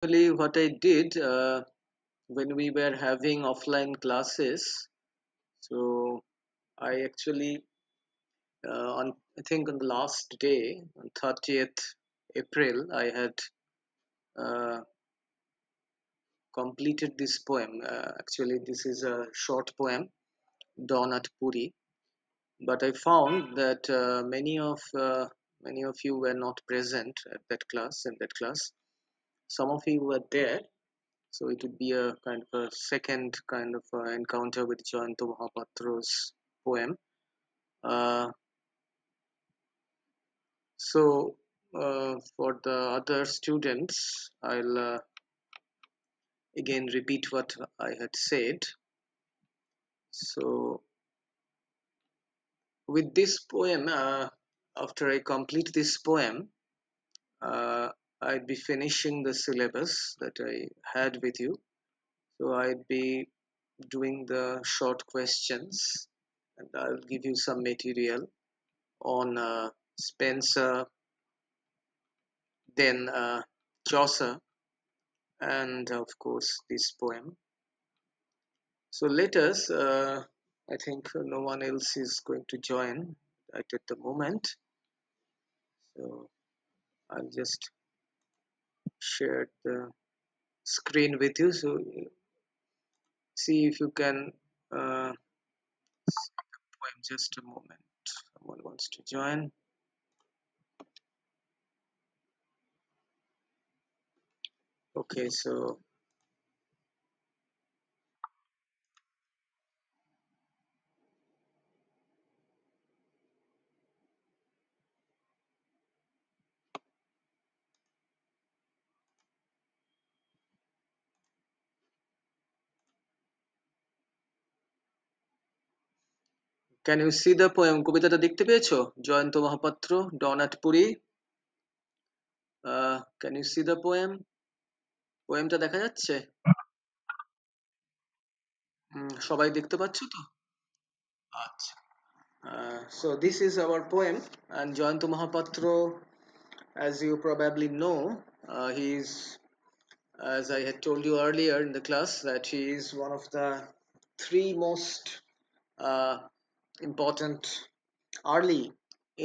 Actually, what I did when we were having offline classes, so I actually on I think on the last day, on 30th April, I had uh, completed this poem. Actually, this is a short poem, Dawn at Puri. But I found that many of you were not present at that class. In that class, some of you were there. So it would be a kind of a second kind of encounter with Jayanta Mahapatra's poem. Uh, so for the other students, I'll again repeat what I had said. So with this poem, after I complete this poem, uh, I'd be finishing the syllabus that I had with you. So I'd be doing the short questions, and I'll give you some material on Spencer, then Chaucer, and of course this poem. So let us, I think no one else is going to join at the moment. So I'll just share the screen with you. So see if you can see the poem. Just a moment. Someone wants to join. Okay, so can you see the poem? কবিতাটা দেখতে পেয়েছো? Jayanta Mahapatra, Dawn at Puri. Can you see the poem? পোয়েমটা দেখা যাচ্ছে? সবাই দেখতে পাচ্ছ তো? আচ্ছা। So this is our poem, and Jayanta Mahapatra, as you probably know, he is, as I had told you earlier in the class, that he is one of the three most uh, important early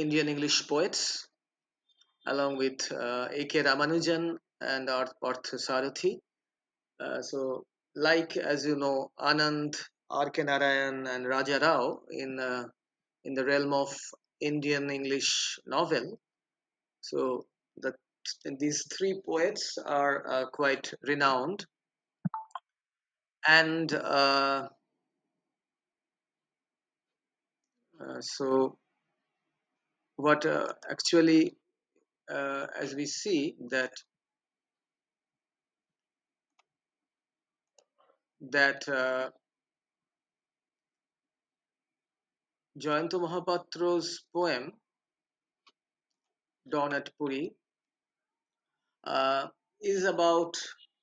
Indian English poets, along with A.K. Ramanujan and Partha Sarathi. So, like as you know, Anand, R.K. Narayan, and Raja Rao in the realm of Indian English novel. So, the, these three poets are quite renowned, and so what actually, as we see that Jayanta Mahapatra's poem Dawn at Puri uh, is about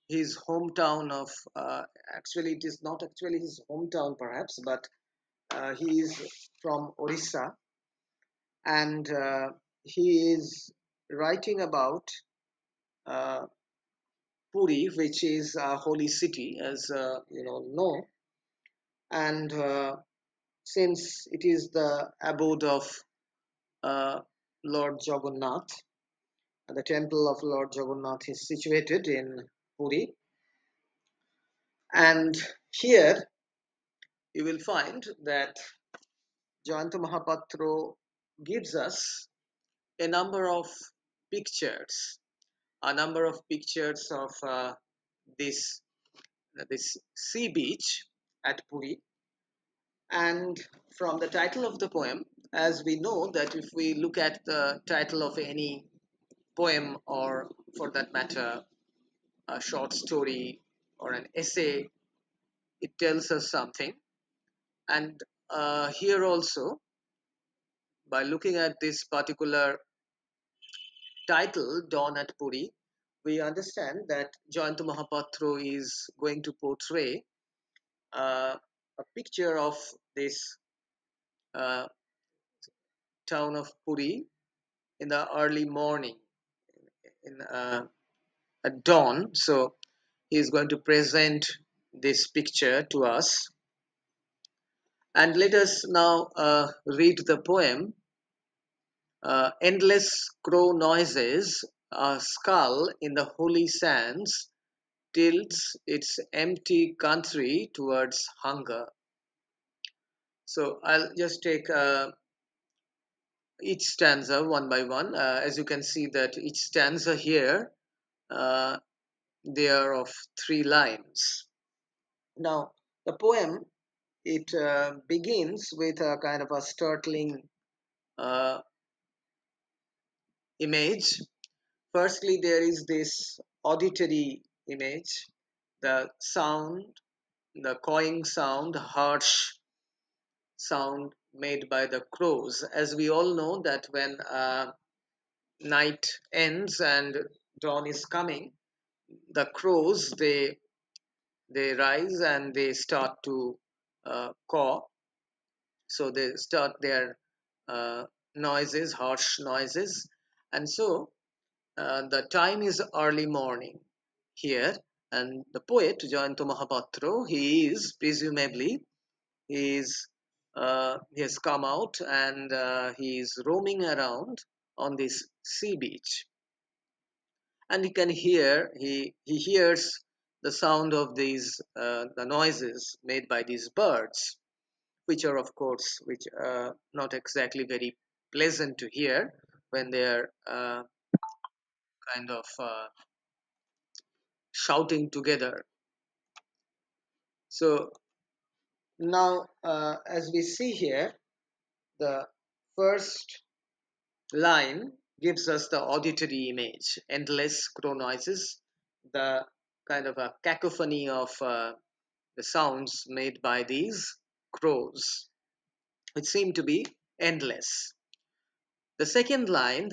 his hometown of actually it is not actually his hometown perhaps, but he is from Orissa, and he is writing about uh, Puri, which is a holy city, as know, and since it is the abode of uh, Lord Jagannath, the temple of Lord Jagannath is situated in Puri, and here you will find that Jayanta Mahapatra gives us a number of pictures, a number of pictures of this this sea beach at Puri. And from the title of the poem, as we know that if we look at the title of any poem, or for that matter, a short story or an essay, it tells us something. And here also, by looking at this particular title, Dawn at Puri, we understand that Jayanta Mahapatra is going to portray a picture of this uh, town of Puri in the early morning, in dawn. So he is going to present this picture to us. And let us now read the poem. Endless crow noises, a skull in the holy sands tilts its empty country towards hunger. So I'll just take each stanza one by one. As you can see that each stanza here, uh, they are of 3 lines. Now, the poem, it begins with a kind of a startling uh, image. Firstly, there is this auditory image, the sound, the cawing sound, harsh sound made by the crows. As we all know that when night ends and dawn is coming, the crows they rise and they start to caw. So they start their uh, noises, harsh noises, and so the time is early morning here, and the poet Jayanta Mahapatra, he is presumably he has come out and he is roaming around on this sea beach, and he hears the sound of these the noises made by these birds, which are of course which not exactly very pleasant to hear when they are kind of shouting together. So now, as we see here, the first line gives us the auditory image, endless crow noises, the kind of a cacophony of the sounds made by these crows, which seem to be endless. The second line,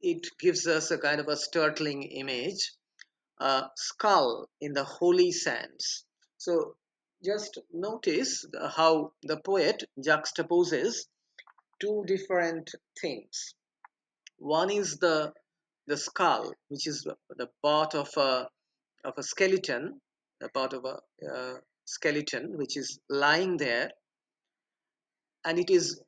it gives us a kind of a startling image, a skull in the holy sands. So just notice how the poet juxtaposes two different things. One is the skull, which is the part of a skeleton, a part of a skeleton which is lying there, and it is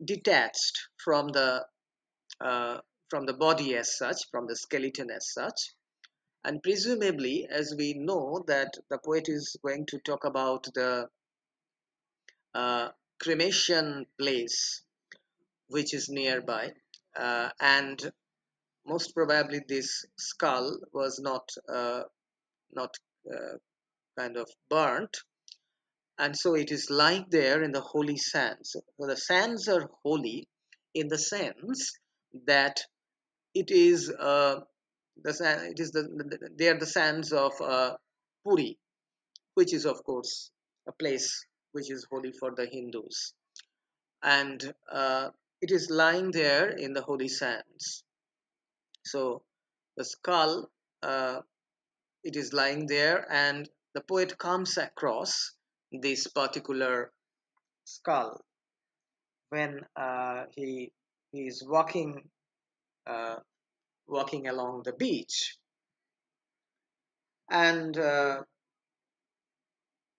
detached uh, from the body as such, from the skeleton as such. And presumably, as we know that the poet is going to talk about the uh, cremation place which is nearby, and most probably this skull was not uh, kind of burnt, and so it is lying there in the holy sands. So the sands are holy in the sense that it is it is they are the sands of Puri, which is of course a place which is holy for the Hindus, and it is lying there in the holy sands. So the skull, uh, it is lying there, and the poet comes across this particular skull when he is uh, walking along the beach, and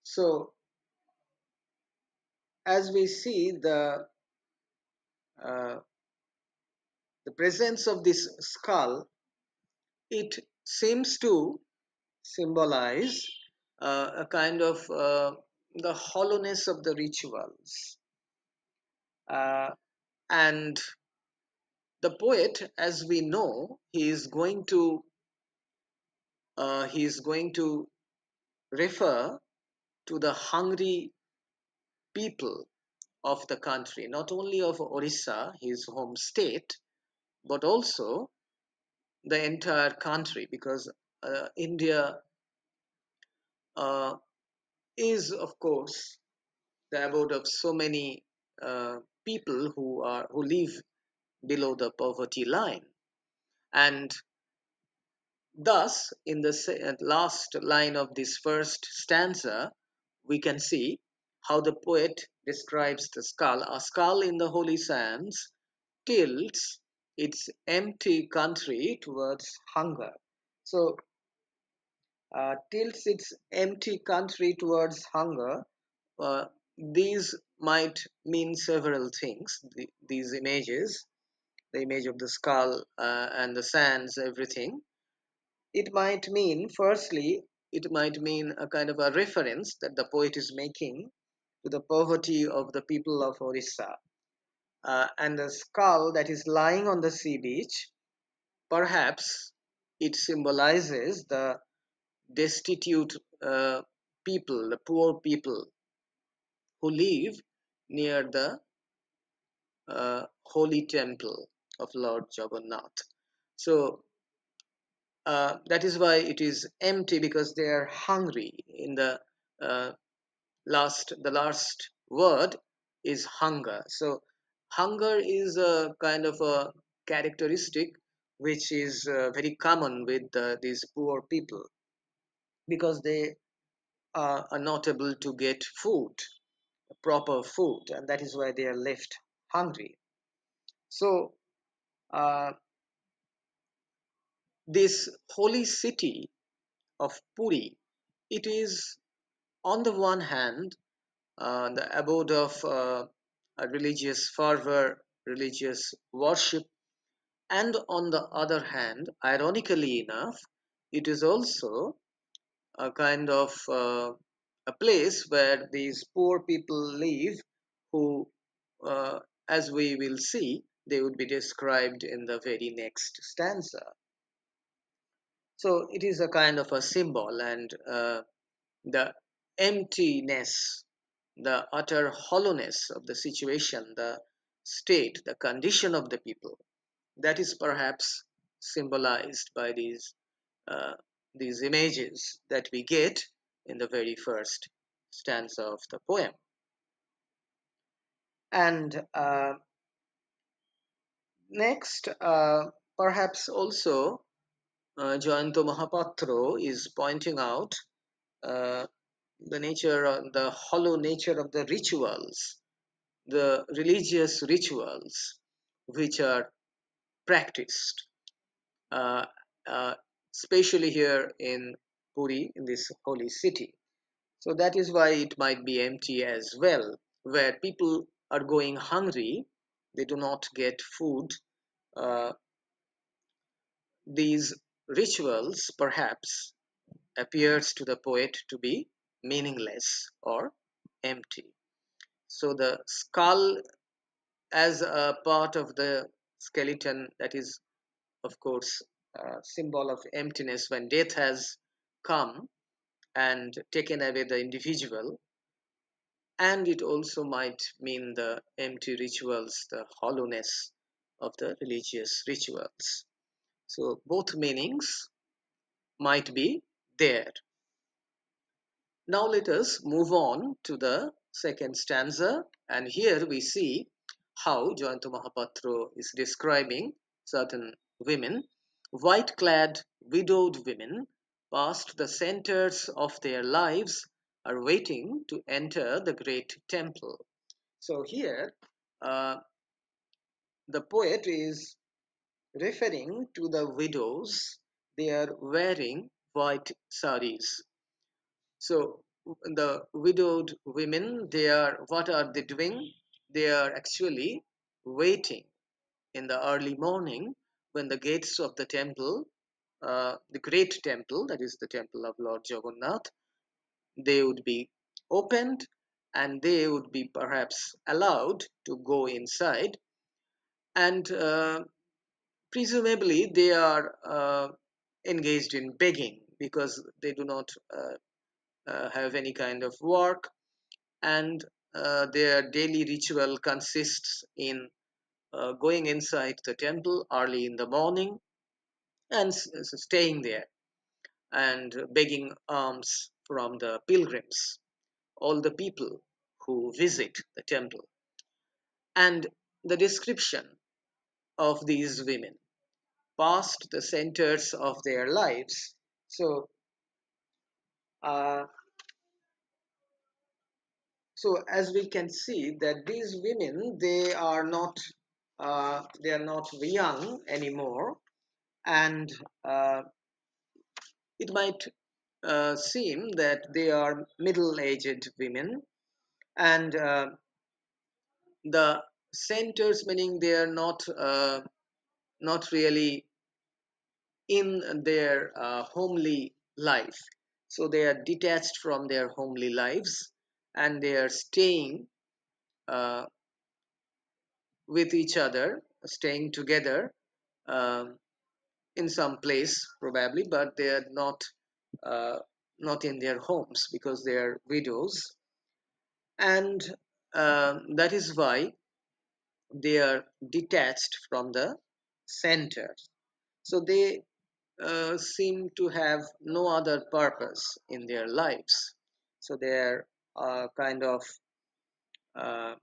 so as we see uh, the presence of this skull, it seems to symbolize a kind of the hollowness of the rituals. And the poet, as we know, he is going to refer to the hungry people of the country, not only of Orissa, his home state, but also the entire country, because India uh, is, of course, the abode of so many people who live below the poverty line, and thus, in the last line of this first stanza, we can see how the poet describes the skull. A skull in the holy sands tilts its empty country towards hunger. So tilts its empty country towards hunger. Uh, these might mean several things. These images, the image of the skull and the sands, everything. It might mean, firstly, it might mean a kind of a reference that the poet is making to the poverty of the people of Orissa. And the skull that is lying on the sea beach, perhaps it symbolizes the destitute people, the poor people who live near the holy temple of Lord Jagannath. So that is why it is empty, because they are hungry. In uh, the last word is hunger. So hunger is a kind of a characteristic which is very common with these poor people, because they are not able to get food, proper food, and that is why they are left hungry. So uh, this holy city of Puri, it is on the one hand the abode of a religious fervor, religious worship, and on the other hand, ironically enough, it is also a kind of a place where these poor people live, who, uh, as we will see, they would be described in the very next stanza. So it is a kind of a symbol, and the emptiness, the utter hollowness of the situation, the state, the condition of the people, that is perhaps symbolized by uh, these images that we get in the very first stanza of the poem. And next, perhaps also Jayanto Mahapatro is pointing out uh, the nature, the hollow nature of the rituals, the religious rituals which are practiced, uh, uh, especially here in Puri, in this holy city. So that is why it might be empty as well, where people are going hungry, they do not get food. Uh, these rituals perhaps appears to the poet to be meaningless or empty. So the skull as a part of the skeleton, that is of course a symbol of emptiness when death has come and taken away the individual, and it also might mean the empty rituals, the hollowness of the religious rituals. So both meanings might be there. Now let us move on to the second stanza, and here we see how Jayanta Mahapatro is describing certain women, white clad, widowed women, past the centers of their lives, are waiting to enter the great temple. So here, uh, the poet is referring to the widows. They are wearing white saris. So the widowed women, they are, what are they doing? They are actually waiting in the early morning when the gates of the temple, the great temple, that is the temple of Lord Jagannath, they would be opened, and they would be perhaps allowed to go inside, and presumably they are engaged in begging, because they do not have any kind of work, and their daily ritual consists in going inside the temple early in the morning and staying there and begging alms from the pilgrims, all the people who visit the temple. And the description of these women past the centers of their lives. So, uh, so as we can see that these women, they are not young anymore, and uh, it might seem that they are middle-aged women, and the centers, meaning they are not really in their homely life. So they are detached from their homely lives, and they are staying uh, with each other, staying together um, in some place probably, but they are uh, not in their homes because they are widows, and that is why they are detached from the center. So they seem to have no other purpose in their lives. So they're kind of uh,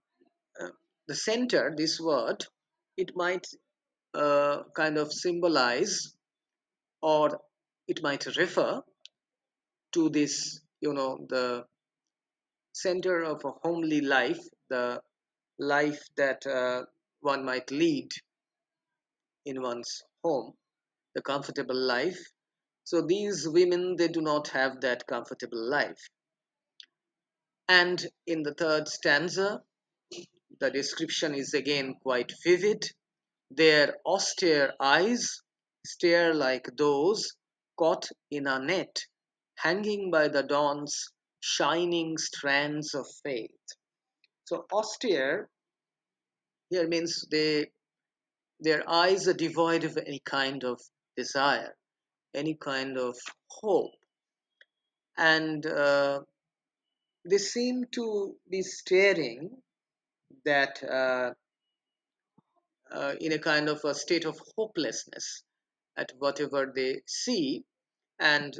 uh, the center, this word, it might kind of symbolize, or it might refer to this, the center of a homely life, the life that one might lead in one's home, the comfortable life. So these women, they do not have that comfortable life. And in the third stanza, the description is again quite vivid. Their austere eyes stare like those caught in a net, hanging by the dawn's shining strands of faith. So austere here means their eyes are devoid of any kind of desire, any kind of hope, and they seem to be staring that in a kind of a state of hopelessness at whatever they see, and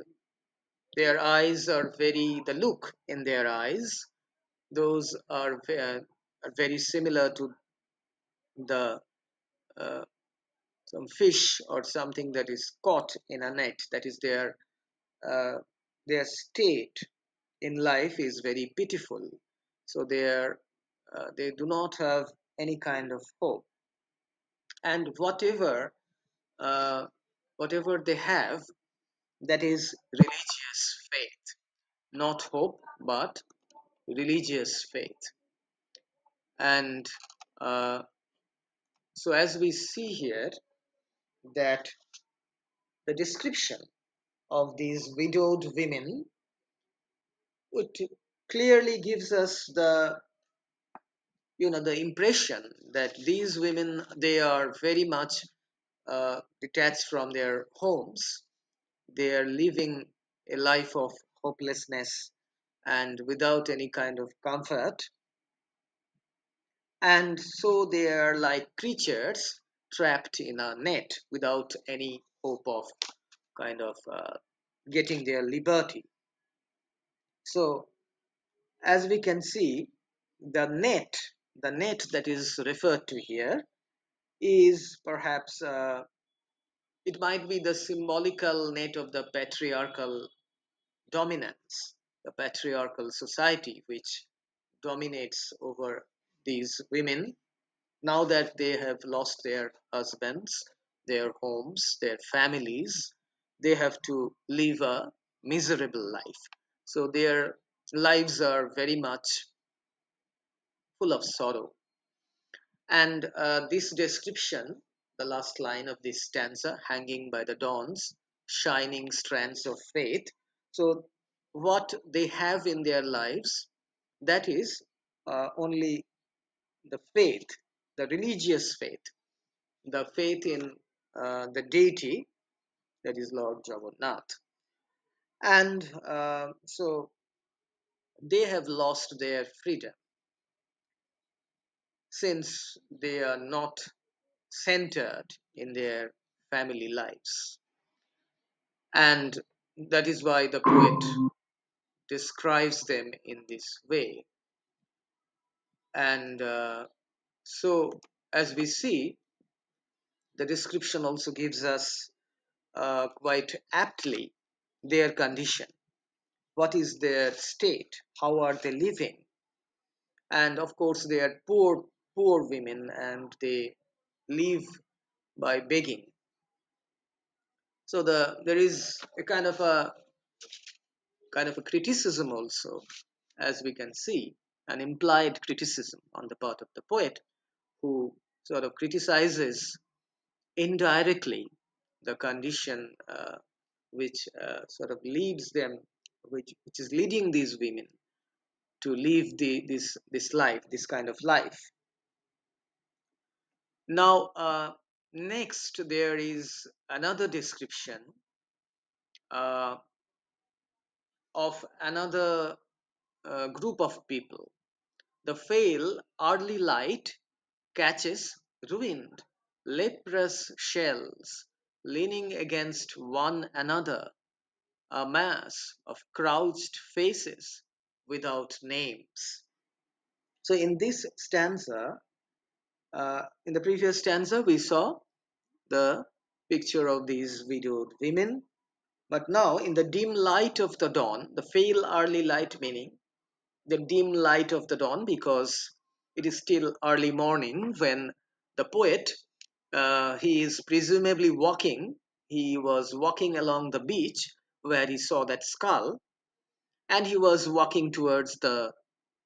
their eyes are the look in their eyes, those are very similar to the uh, some fish or something that is caught in a net. That is uh, their state in life is very pitiful. So they do not have any kind of hope, and uh, whatever they have, that is religious faith, not hope, but religious faith. And uh, so, as we see here, that the description of these widowed women, it clearly gives us the impression that these women, they are very much detached from their homes. They are living a life of hopelessness and without any kind of comfort, and so they are like creatures trapped in a net without any hope of kind of getting their liberty. So as we can see, the net the net that is referred to here is perhaps it might be the symbolical net of the patriarchal dominance, the patriarchal society which dominates over these women. Now that they have lost their husbands, their homes, their families, they have to live a miserable life. So their lives are very much full of sorrow. And this description, the last line of this stanza, hanging by the dawn's shining strands of faith. So, what they have in their lives, that is only the faith, the religious faith, the faith in the deity, that is Lord Jagannath. And so they have lost their freedom since they are not centered in their family lives. And that is why the poet describes them in this way. And so, as we see, the description also gives us quite aptly their condition. What is their state? How are they living? And of course, they are poor women, and they live by begging. So there is a kind of a criticism also, as we can see, an implied criticism on the part of the poet, who sort of criticizes indirectly the condition which sort of leads them, which is leading these women to live this life, this kind of life. Now, next there is another description uh, of another group of people. The pale early light catches ruined, leprous shells leaning against one another, a mass of crouched faces without names. So, in this stanza, in the previous stanza, we saw the picture of these widowed women. But now, in the dim light of the dawn, the pale early light meaning the dim light of the dawn, because it is still early morning when the poet, he is presumably walking, he was walking along the beach where he saw that skull, and he was walking towards the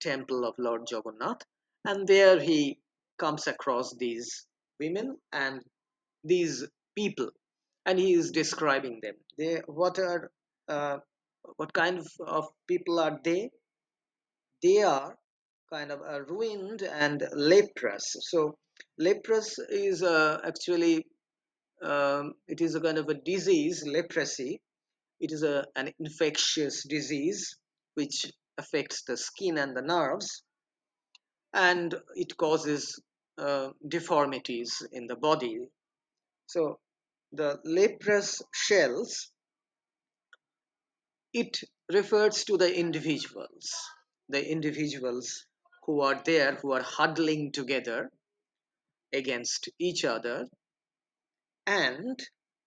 temple of Lord Jagannath, and there he comes across these women and these people, and he is describing them. They uh, what kind of people are they? They are kind of ruined and leprous. So leprous is actually it is a kind of a disease, leprosy. It is an infectious disease which affects the skin and the nerves, and it causes deformities in the body. So the leprous shells, it refers to the individuals who are there, who are huddling together against each other, and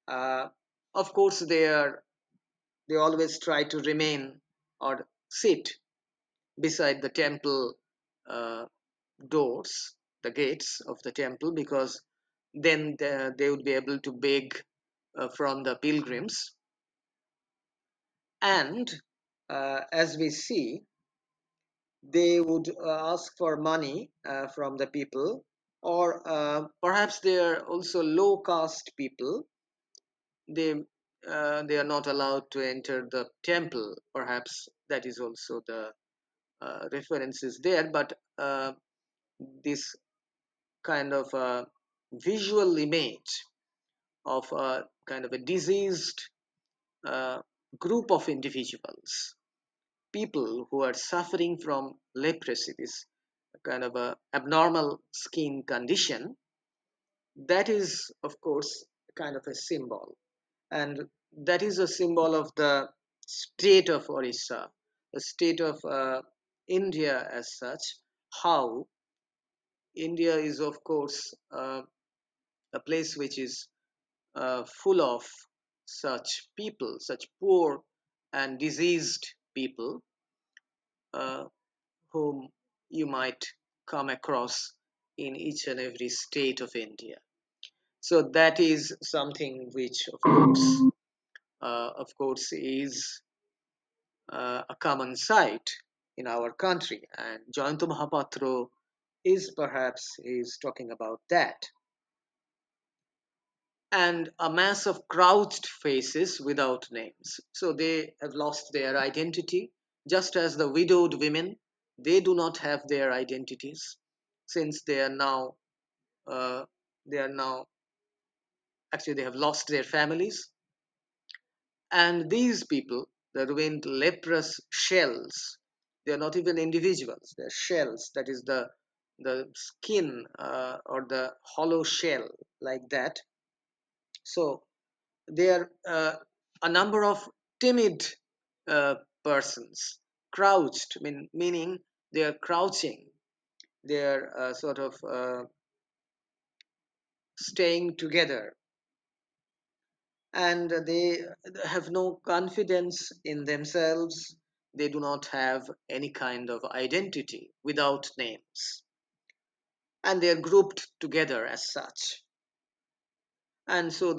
uh, of course they always try to remain or sit beside the temple uh, doors, the gates of the temple, because then they would be able to beg from the pilgrims. And as we see, they would ask for money from the people, or perhaps they are also low caste people. They they are not allowed to enter the temple. Perhaps that is also the references there, but this kind of visual image of a kind of a diseased uh, group of individuals, people who are suffering from leprosy, this kind of a abnormal skin condition, that is of course kind of a symbol, and that is a symbol of the state of Orissa, the state of India as such. How India is, of course, a place which is full of such people, such poor and diseased people, uh, whom you might come across in each and every state of India. So that is something which, of course, is a common sight in our country, and Jayanta Mahapatra is talking about that. And a mass of crouched faces without names. So they have lost their identity, just as the widowed women, they do not have their identities, since uh, they are now actually they have lost their families. And these people, the ruined leprous shells, they are not even individuals, they're shells, that is the skin or the hollow shell, like that. So they are a number of timid uh, persons, crouched, meaning they are crouching, they are sort of staying together, and they have no confidence in themselves. They do not have any kind of identity, without names, and they are grouped together as such. And so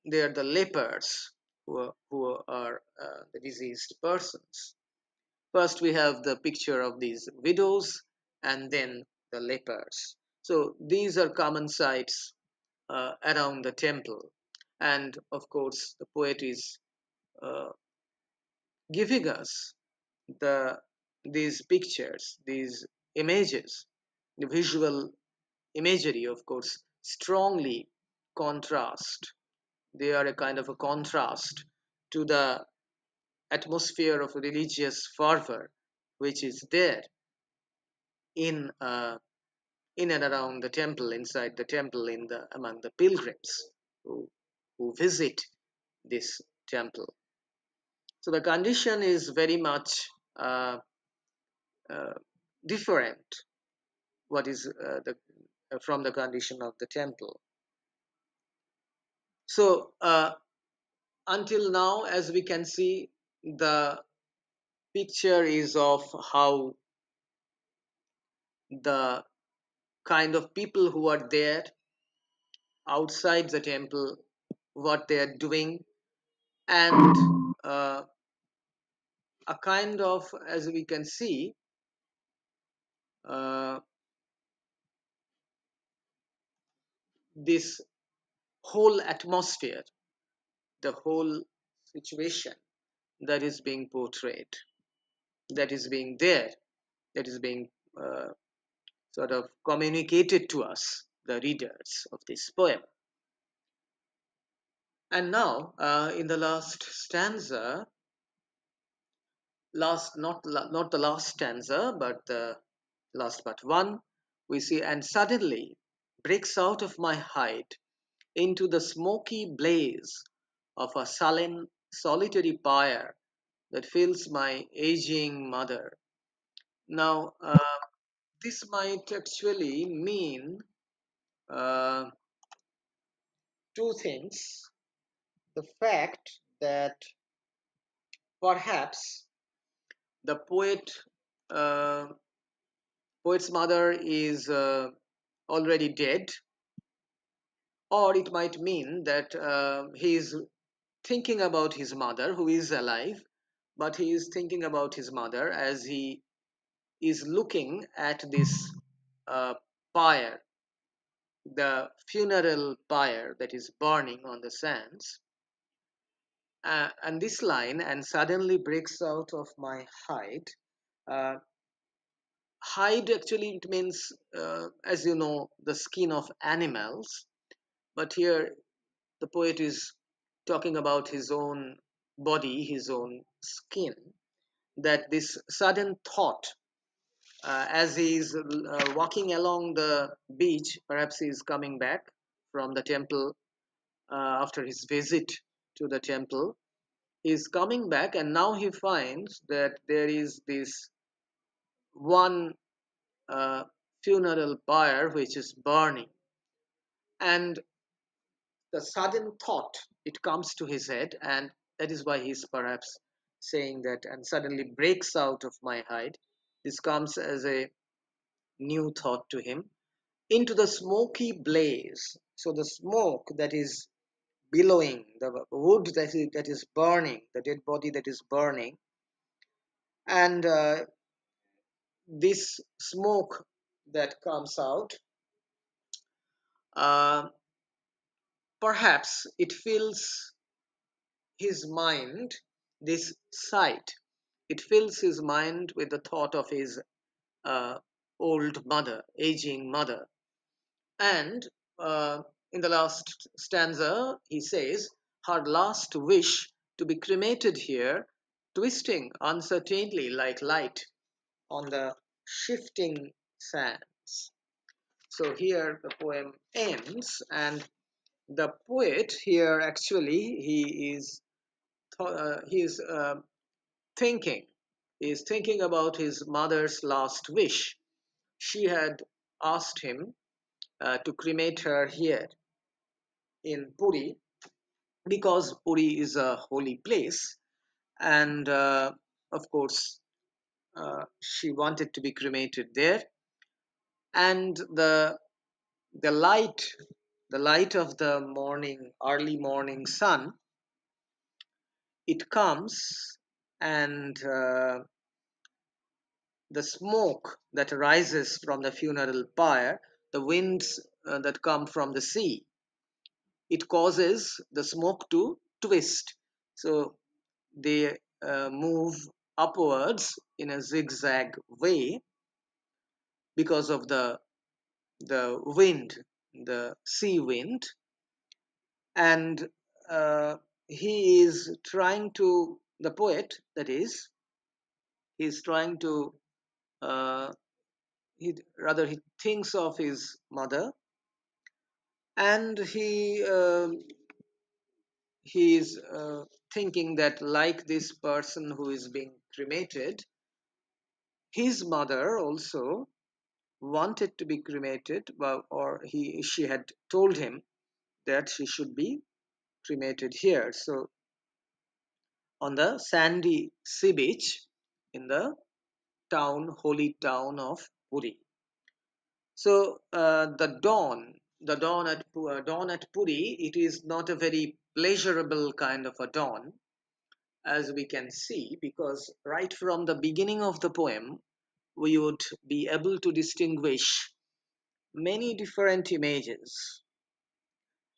they are the lepers who are the diseased persons. First, we have the picture of these widows and then the lepers. So these are common sights around the temple. And of course, the poet is uh, giving us the these pictures, these images, the visual imagery, of course, strongly contrast. They are a kind of a contrast to the atmosphere of religious fervor which is there in in and around the temple, inside the temple, in the among the pilgrims who visit this temple. So the condition is very much uh, uh, different. What is the from the condition of the temple? So until now, as we can see, the picture is of how the kind of people who are there outside the temple, what they are doing, and a kind of, as we can see, uh, this whole atmosphere, the whole situation that is being portrayed, that is being there, that is being uh, sort of communicated to us, the readers of this poem. And now, in the last stanza, not the last stanza, but the last but one, we see, and suddenly breaks out of my hide into the smoky blaze of a sullen, solitary pyre that fills my aging mother. Now, this might actually mean uh, two things. The fact that perhaps the uh, poet's mother is already dead, or it might mean that he is thinking about his mother who is alive, but he is thinking about his mother as he is looking at this uh, pyre, the funeral pyre that is burning on the sands. And this line, and suddenly breaks out of my hide. Uh, hide actually it means, as you know, the skin of animals. But here the poet is talking about his own body, his own skin. That this sudden thought, as he is walking along the beach, perhaps he is coming back from the temple after his visit to the temple. He is coming back, and now he finds that there is this one uh, funeral pyre which is burning, and the sudden thought it comes to his head, and that is why he's perhaps saying that, and suddenly breaks out of my hide. This comes as a new thought to him into the smoky blaze. So the smoke that is billowing, the wood that is burning, the dead body that is burning, and this smoke that comes out, uh, perhaps it fills his mind, this sight, it fills his mind with the thought of his uh, old mother, aging mother. And in the last stanza, he says, her last wish to be cremated here, twisting uncertainly like light on the shifting sands. So here the poem ends, and the poet here actually he is thinking. He is thinking about his mother's last wish. She had asked him to cremate her here in Puri because Puri is a holy place, and of course, she wanted to be cremated there. And the light, the light of the morning, early morning sun, it comes, and the smoke that rises from the funeral pyre, the winds that come from the sea, it causes the smoke to twist. So they move upwards in a zigzag way because of the wind, the sea wind, and uh, he is trying to, the poet, that is, he's trying to, uh, he thinks of his mother, and he is thinking that, like this person who is being cremated, his mother also wanted to be cremated, well, or she had told him that she should be cremated here. So on the sandy sea beach in the holy town of Puri. So dawn at Puri, it is not a very pleasurable kind of a dawn, as we can see, because right from the beginning of the poem, we would be able to distinguish many different images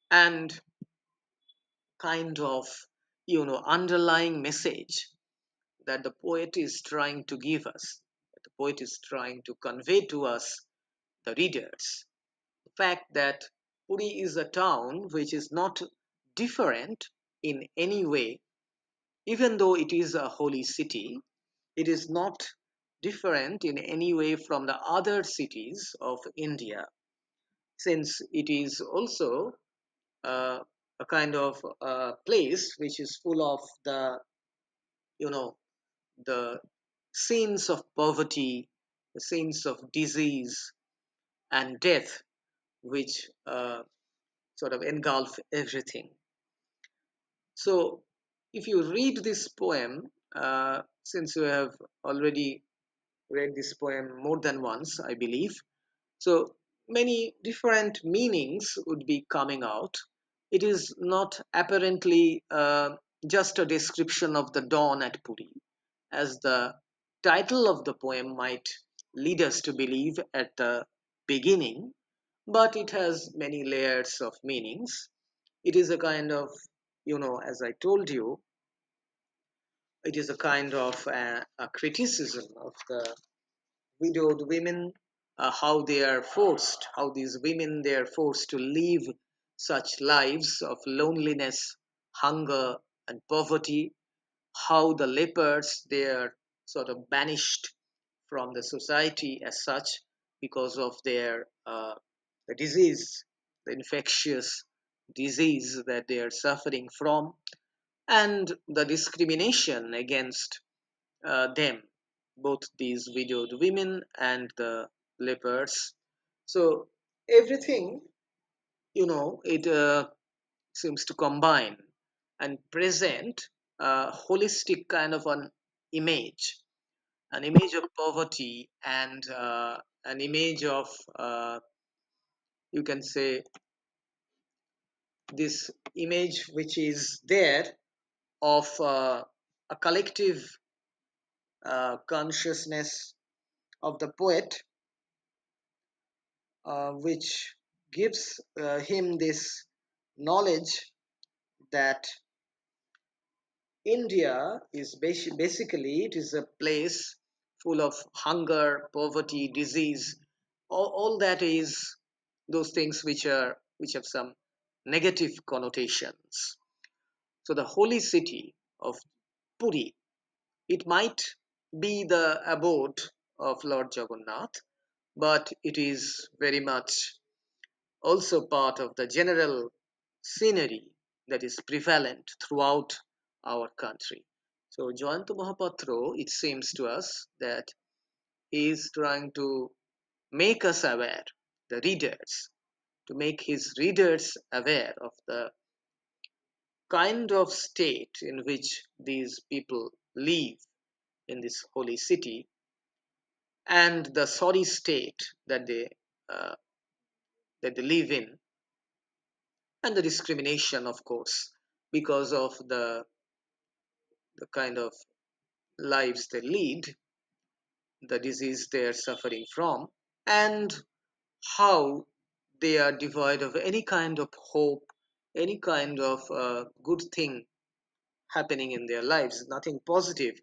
and kind of, underlying message that the poet is trying to give us, that the poet is trying to convey to us, the readers. The fact that Puri is a town which is not different in any way, even though it is a holy city, it is not different in any way from the other cities of India, since it is also uh, a kind of place which is full of you know, the scenes of poverty, the scenes of disease and death, which sort of engulf everything. So, if you read this poem, since you have already read this poem more than once, I believe, so many different meanings would be coming out. It is not apparently just a description of the dawn at Puri, as the title of the poem might lead us to believe at the beginning, but it has many layers of meanings. It is a kind of, as I told you, it is a kind of a criticism of the widowed women, how these women, they are forced to live such lives of loneliness, hunger, and poverty, how the lepers, they are sort of banished from the society as such because of their the disease, the infectious disease that they are suffering from, and the discrimination against them, both these widowed women and the lepers. So everything, it seems to combine and present a holistic kind of an image of poverty, and an image of, you can say, this image which is there of a collective consciousness of the poet, which gives him this knowledge that India is basically, it is a place full of hunger, poverty, disease, all that is those things which have some negative connotations. So the holy city of Puri, it might be the abode of Lord Jagannath, but it is very much also part of the general scenery that is prevalent throughout our country. So Jayanta Mahapatro, it seems to us that he is trying to make us aware, the readers, to make his readers aware of the kind of state in which these people live in this holy city, and the sorry state uh, that they live in, and the discrimination, of course, because of the kind of lives they lead, the disease they are suffering from, and how they are devoid of any kind of hope, any kind of good thing happening in their lives. Nothing positive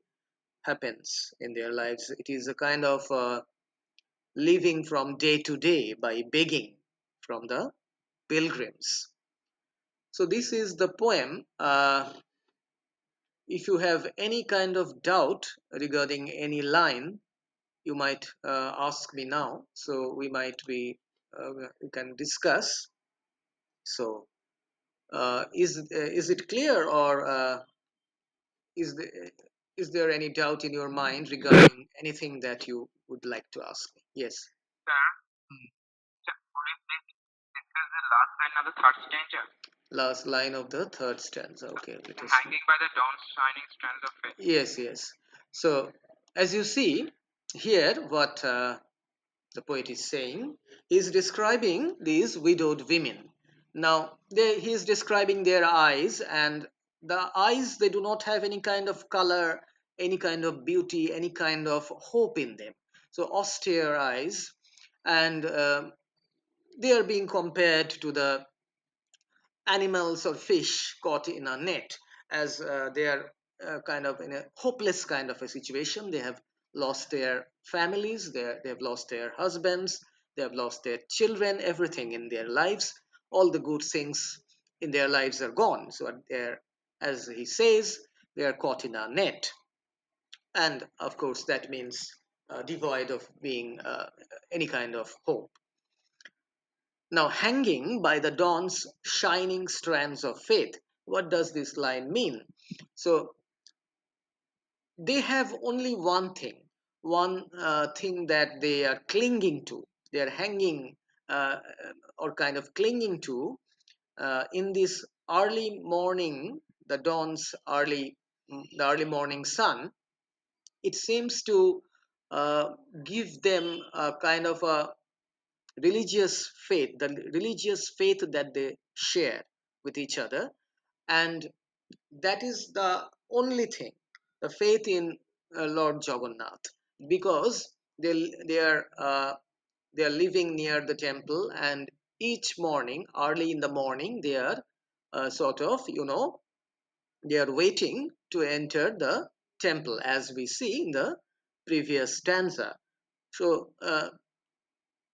happens in their lives. It is a kind of living from day to day by begging from the pilgrims. So, this is the poem. If you have any kind of doubt regarding any line, you might ask me now. So, we can discuss. So, is it clear, or is the, is there any doubt in your mind regarding anything that you would like to ask me? Yes. Hmm. Last line of the third stanza. Okay, let us hanging by the dawn's shining strands of faith. Yes, yes. So, as you see here, what the poet is saying, he is describing these widowed women. Now, he is describing their eyes, and the eyes, they do not have any kind of color, any kind of beauty, any kind of hope in them. So, austere eyes, and they are being compared to the animals or fish caught in a net, as they are kind of in a hopeless kind of a situation. They have lost their families, they have lost their husbands, they have lost their children, everything in their lives, all the good things in their lives are gone. So they're, as he says, they are caught in a net, and of course that means devoid of being any kind of hope. Now, hanging by the dawn's shining strands of faith. What does this line mean? So, they have only one thing that they are clinging to. They are hanging or kind of clinging to in this early morning, the dawn's the early morning sun. It seems to uh, give them a kind of a religious faith, the religious faith that they share with each other, and that is the only thing, the faith in Lord Jagannath, because they are living near the temple, and each morning, early in the morning, they are sort of, they are waiting to enter the temple, as we see in the previous stanza. So,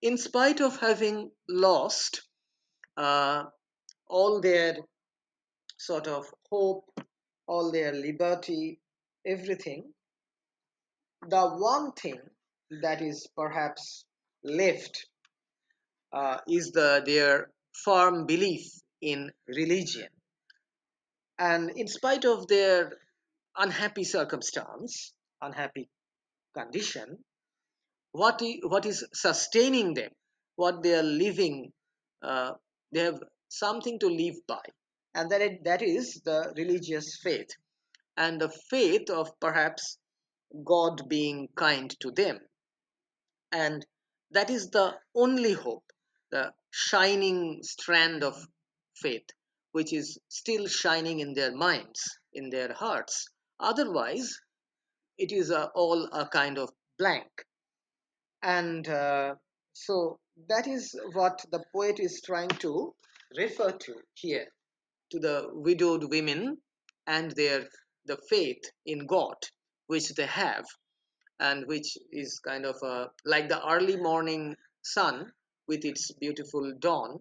in spite of having lost uh, all their sort of hope, all their liberty, everything, the one thing that is perhaps left is their firm belief in religion. And in spite of their unhappy circumstance, unhappy condition, what is sustaining them, what they are living, uh, they have something to live by, and that is the religious faith, and the faith of perhaps God being kind to them, and that is the only hope, the shining strand of faith, which is still shining in their minds, in their hearts. Otherwise, it is all a kind of blank. And so that is what the poet is trying to refer to here, to the widowed women and the faith in God which they have, and which is kind of like the early morning sun with its beautiful dawn,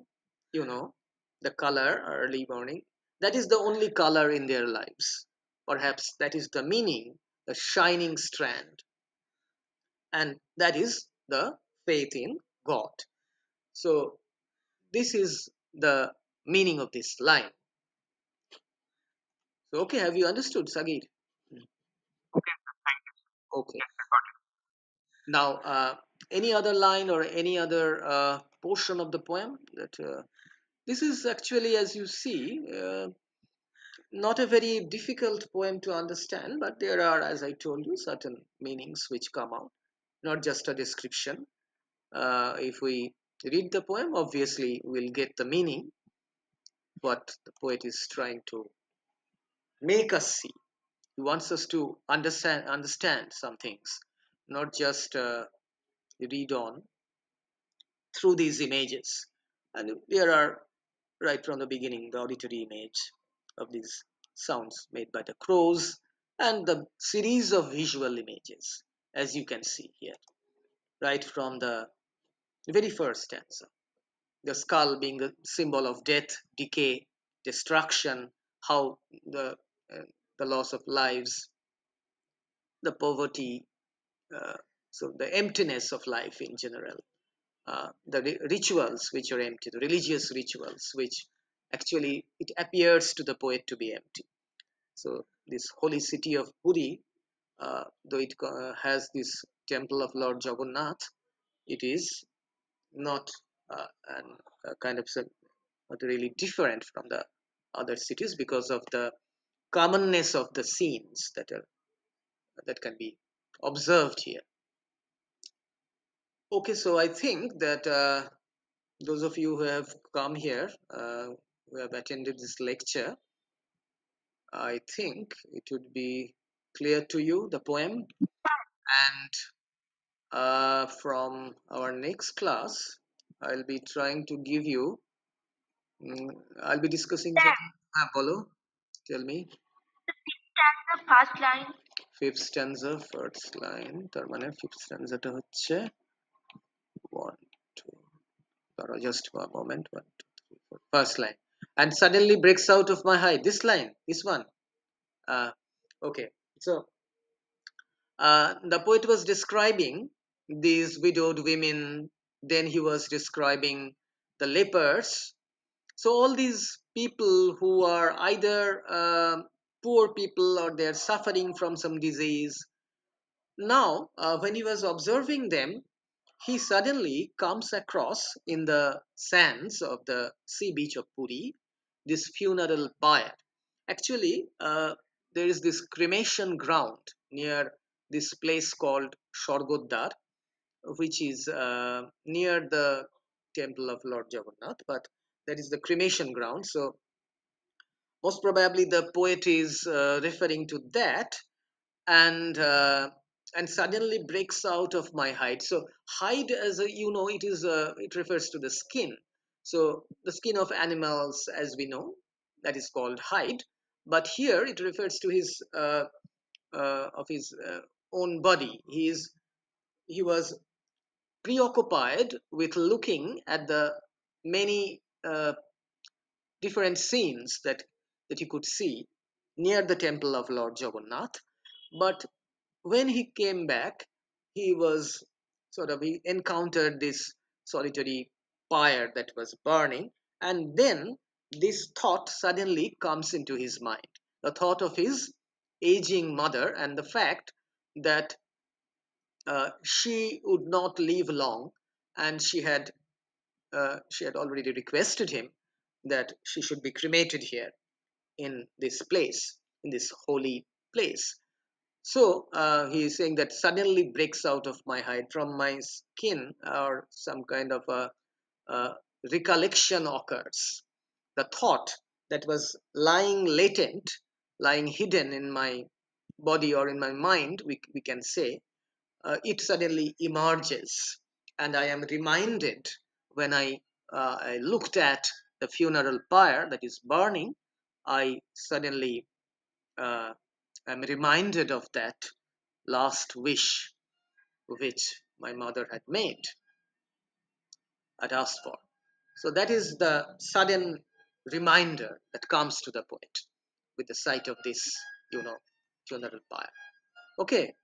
you know, the color early morning. That is the only color in their lives. Perhaps that is the meaning, the shining strand, and that is the faith in God. So, this is the meaning of this line. So, okay, have you understood, Sagir? Mm. Okay. Now, any other line or any other portion of the poem that this is actually, as you see, not a very difficult poem to understand, but there are, as I told you, certain meanings which come out, not just a description. If we read the poem, obviously we'll get the meaning. what the poet is trying to make us see. He wants us to understand some things, not just read on through these images. And there are, right from the beginning, the auditory image of these sounds made by the crows and the series of visual images, as you can see here, right from the very first stanza. The skull being a symbol of death, decay, destruction, how uh, the loss of lives, the poverty, uh, so the emptiness of life in general, the rituals which are empty, the religious rituals which actually it appears to the poet to be empty. So this holy city of Puri, though it has this temple of Lord Jagannath, it is not kind of not really different from the other cities because of the commonness of the scenes that can be observed here. Okay, so I think that those of you who have come here, who have attended this lecture, I think it would be clear to you the poem. And from our next class, I'll be trying to give you, mm, I'll be discussing. Bolo, tell me. The first line. Fifth stanza, first line. তার মানে fifth stanza টা হচ্ছে 1, 2. Just a moment. 1, 2, 3, 4. First line. And suddenly breaks out of my hide. This line, this one. Okay. So the poet was describing these widowed women, then he was describing the lepers. So all these people who are either poor people or they're suffering from some disease. Now, when he was observing them, he suddenly comes across in the sands of the sea beach of Puri this funeral pyre. Actually, there is this cremation ground near this place called Shorgoddar, which is near the temple of Lord Jagannath, but that is the cremation ground. So, most probably the poet is referring to that, and suddenly breaks out of my hide. So hide, as a, it is it refers to the skin. So the skin of animals, as we know, that is called hide, but here it refers to his of his own body. He was preoccupied with looking at the many different scenes that he could see near the temple of Lord Jagannath. But when he came back, he was he encountered this solitary fire that was burning, and then this thought suddenly comes into his mind, the thought of his aging mother and the fact that she would not live long, and she had already requested him that she should be cremated here in this place, in this holy place. So he is saying that suddenly breaks out of my hide, from my skin, or some kind of a recollection occurs. The thought that was lying latent, lying hidden in my body or in my mind, we can say, it suddenly emerges. And I am reminded when I looked at the funeral pyre that is burning, I suddenly uh, am reminded of that last wish which my mother had asked for. So that is the sudden reminder that comes to the poet with the sight of this, funeral pyre. Okay,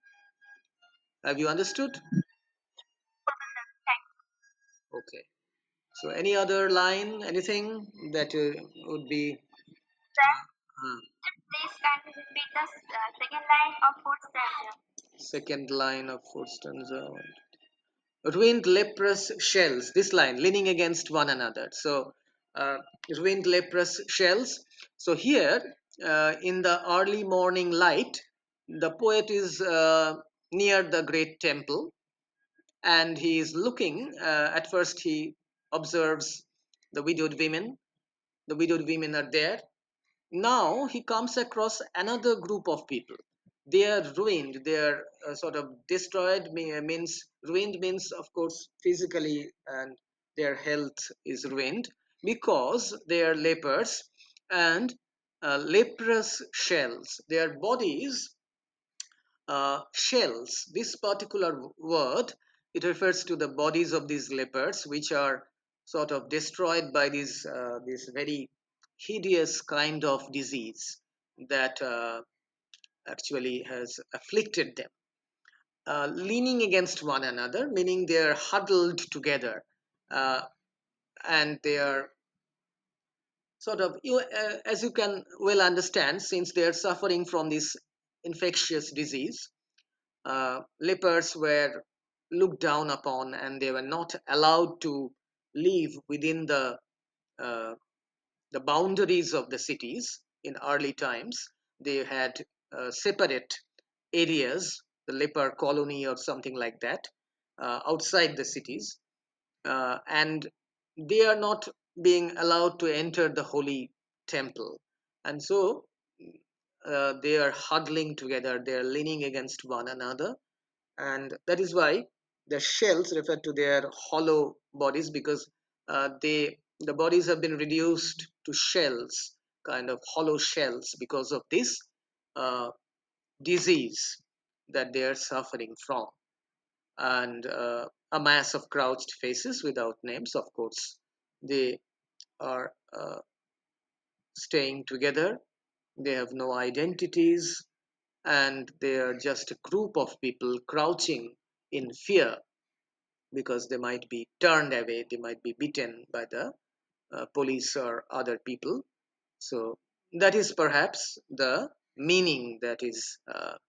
have you understood? Okay. So any other line, anything that would be uh, Please can you repeat the second line of fourth stanza? second line of fourth stanza? Ruined leprous shells, this line, leaning against one another. So ruined leprous shells. So here, in the early morning light, the poet is near the great temple, and he is looking. At first he observes the widowed women, the widowed women are there. Now he comes across another group of people. They are ruined, they are sort of destroyed. Means ruined means, of course, physically, and their health is ruined because they are lepers, and leprous shells, their bodies, shells. This particular word, it refers to the bodies of these leopards, which are sort of destroyed by this very hideous kind of disease that actually has afflicted them. Leaning against one another, meaning they are huddled together, uh, and they are sort of, as you can well understand, since they are suffering from this infectious disease, lepers were looked down upon, and they were not allowed to live within uh, the boundaries of the cities. In early times, they had separate areas, the leper colony or something like that, outside the cities, and they are not being allowed to enter the holy temple, and so they are huddling together, they are leaning against one another, and that is why the shells refer to their hollow bodies, because the bodies have been reduced to shells, kind of hollow shells, because of this uh, disease that they are suffering from. And a mass of crouched faces without names, of course, they are staying together, they have no identities, and they are just a group of people crouching in fear, because they might be turned away, they might be beaten by the police or other people. So that is perhaps the meaning that is that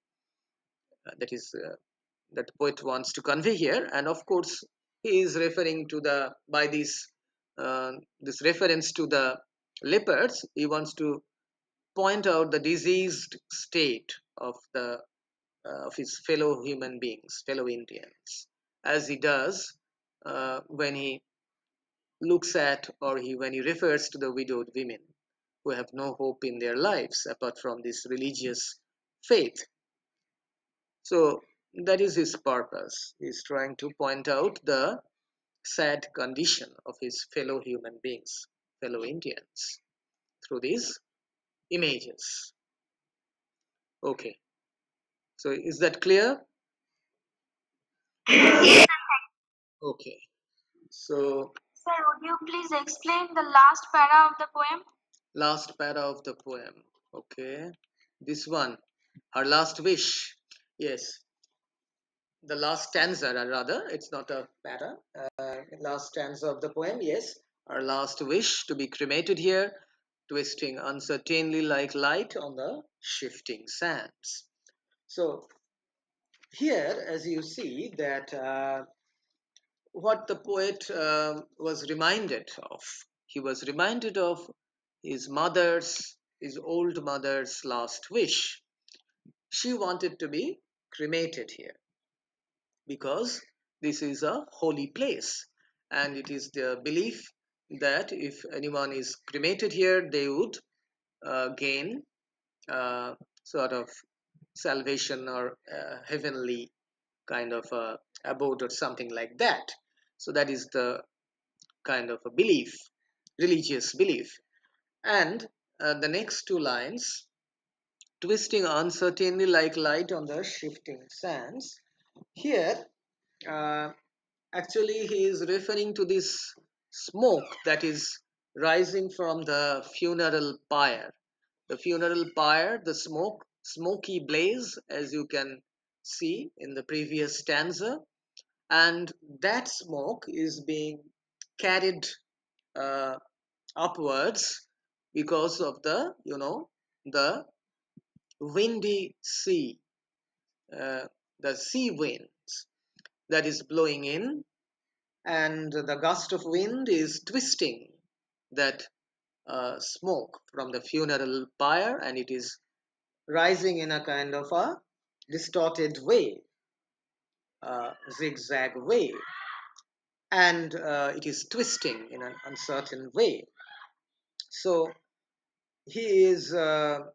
the poet wants to convey here. And of course, he is referring to the by this reference to the leopards. He wants to point out the diseased state of his fellow human beings, fellow Indians, as he does when he looks at, or when he refers to the widowed women who have no hope in their lives apart from this religious faith. So that is his purpose. He's trying to point out the sad condition of his fellow human beings, fellow Indians, through these images. Okay, so is that clear? Yes, Okay, so sir, would you please explain the last para of the poem? last para of the poem. Okay, this one, her last wish. Yes, the last stanza, rather, it's not a para. Last stanza of the poem. Yes, her last wish to be cremated here, twisting uncertainly like light on the shifting sands. So here, as you see, that what the poet was reminded of, he was reminded of his old mother's last wish. She wanted to be cremated here because this is a holy place, and it is the belief that if anyone is cremated here, they would gain uh, sort of salvation, or heavenly kind of abode, or something like that. So that is the kind of a belief, religious belief. And the next two lines, twisting uncertainly like light on the shifting sands. Here, uh, actually, he is referring to this smoke that is rising from the funeral pyre. The funeral pyre, the smoky blaze, as you can see in the previous stanza, and that smoke is being carried uh, upwards because of the windy sea, uh, the sea winds that is blowing in, and the gust of wind is twisting that smoke from the funeral pyre, and it is rising in a kind of a distorted way, zigzag way, and it is twisting in an uncertain way. So he is the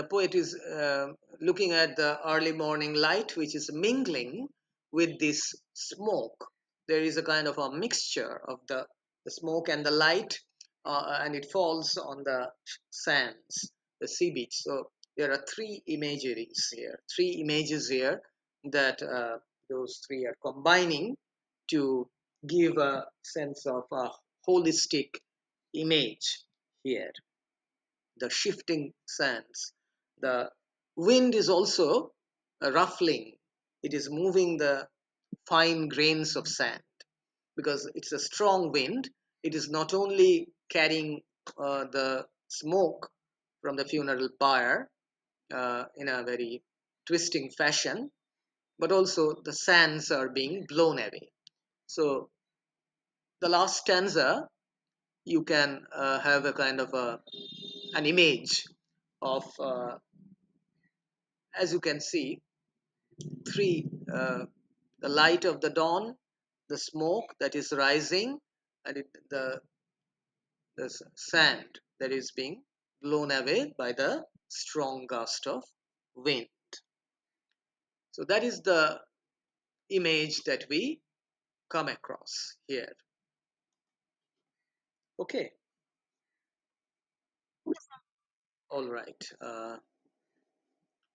poet is looking at the early morning light, which is mingling with this smoke. There is a kind of a mixture of the smoke and the light, and it falls on the sands, the sea beach. So there are three images here that those three are combining to give a sense of a holistic image here. The shifting sands. The wind is also ruffling, it is moving the fine grains of sand because it's a strong wind. It is not only carrying the smoke from the funeral pyre in a very twisting fashion, but also the sands are being blown away. So the last stanza, you can have a kind of an image of as you can see, three the light of the dawn, the smoke that is rising, and the sand that is being blown away by the strong gust of wind. So that is the image that we come across here. Okay, all right.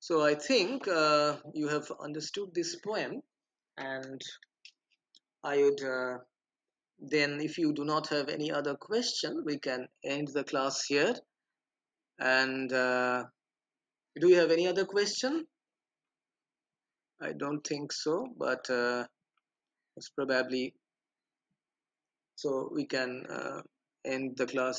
So I think you have understood this poem, and I would then, if you do not have any other question, we can end the class here. And do you have any other question? I don't think so, but it's probably so we can end the class